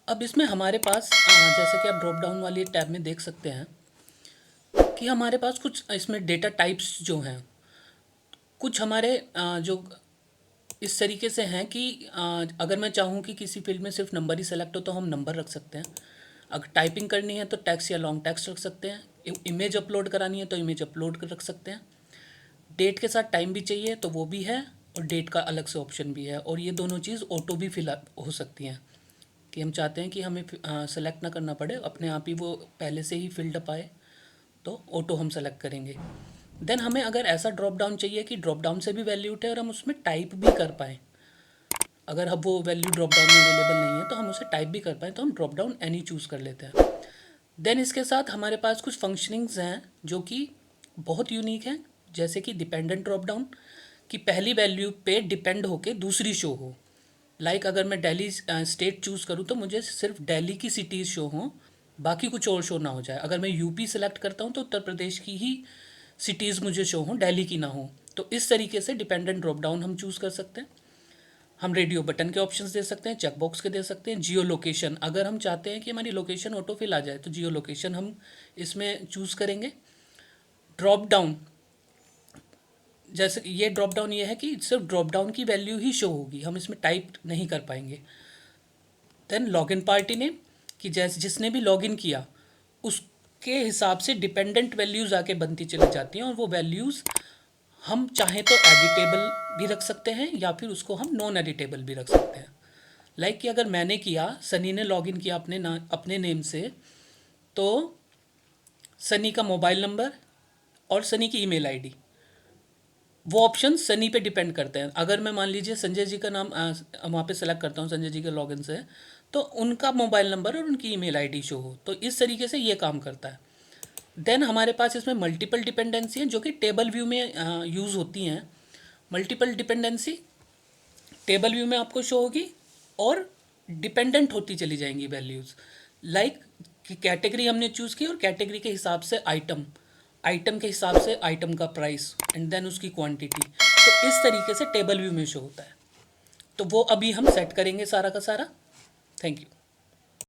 अब इसमें हमारे पास जैसे कि आप ड्रॉप डाउन वाली टैब में देख सकते हैं कि हमारे पास कुछ इसमें डेटा टाइप्स जो हैं, कुछ हमारे जो इस तरीके से हैं कि अगर मैं चाहूँ कि किसी फील्ड में सिर्फ नंबर ही सेलेक्ट हो तो हम नंबर रख सकते हैं। अगर टाइपिंग करनी है तो टेक्स्ट या लॉन्ग टेक्स्ट रख सकते हैं। इमेज अपलोड करानी है तो इमेज अपलोड कर रख सकते हैं। डेट के साथ टाइम भी चाहिए तो वो भी है, और डेट का अलग से ऑप्शन भी है। और ये दोनों चीज़ ऑटो भी फिल हो सकती हैं कि हम चाहते हैं कि हमें सेलेक्ट ना करना पड़े, अपने आप ही वो पहले से ही फिल्ड अप आए तो ऑटो हम सेलेक्ट करेंगे। देन हमें अगर ऐसा ड्रॉप डाउन चाहिए कि ड्रॉप डाउन से भी वैल्यू उठे और हम उसमें टाइप भी कर पाएँ, अगर अब वो वैल्यू ड्रॉप डाउन में अवेलेबल नहीं है तो हम उसे टाइप भी कर पाएँ, तो हम ड्रॉप डाउन एनी चूज़ कर लेते हैं। देन इसके साथ हमारे पास कुछ फंक्शनिंग्स हैं जो कि बहुत यूनिक हैं, जैसे कि डिपेंडेंट ड्रॉप डाउन, कि पहली वैल्यू पे डिपेंड होके दूसरी शो हो। लाइक अगर मैं दिल्ली स्टेट चूज़ करूँ तो मुझे सिर्फ दिल्ली की सिटीज़ शो हों, बाकी कुछ और शो ना हो जाए। अगर मैं यूपी सेलेक्ट करता हूँ तो उत्तर प्रदेश की ही सिटीज़ मुझे शो हों, दिल्ली की ना हो। तो इस तरीके से डिपेंडेंट ड्रॉप डाउन हम चूज़ कर सकते हैं। हम रेडियो बटन के ऑप्शंस दे सकते हैं, चेक बॉक्स के दे सकते हैं। जियो लोकेशन, अगर हम चाहते हैं कि हमारी लोकेशन ऑटो फिल आ जाए तो जियो लोकेशन हम इसमें चूज़ करेंगे। ड्रॉप डाउन, जैसे ये ड्रॉप डाउन ये है कि सिर्फ ड्रॉप डाउन की वैल्यू ही शो होगी, हम इसमें टाइप नहीं कर पाएंगे। देन लॉगिन पार्टी नेम, कि जैसे जिसने भी लॉगिन किया उसके हिसाब से डिपेंडेंट वैल्यूज़ आके बनती चली जाती हैं, और वो वैल्यूज़ हम चाहें तो एडिटेबल भी रख सकते हैं या फिर उसको हम नॉन एडिटेबल भी रख सकते हैं। लाइक कि अगर मैंने किया, सनी ने लॉगिन किया अपने नेम से, तो सनी का मोबाइल नंबर और सनी की ईमेल आईडी, वो ऑप्शन सनी पे डिपेंड करते हैं। अगर मैं मान लीजिए संजय जी का नाम वहाँ पे सेलेक्ट करता हूँ, संजय जी के लॉगिन से, तो उनका मोबाइल नंबर और उनकी ईमेल आईडी शो हो, तो इस तरीके से ये काम करता है। देन हमारे पास इसमें मल्टीपल डिपेंडेंसी हैं जो कि टेबल व्यू में यूज़ होती हैं। मल्टीपल डिपेंडेंसी टेबल व्यू में आपको शो होगी और डिपेंडेंट होती चली जाएंगी वैल्यूज़। लाइक कि कैटेगरी हमने चूज़ की और कैटेगरी के हिसाब से आइटम, आइटम के हिसाब से आइटम का प्राइस एंड देन उसकी क्वांटिटी, तो इस तरीके से टेबल व्यू में शो होता है। तो वो अभी हम सेट करेंगे सारा का सारा। Thank you.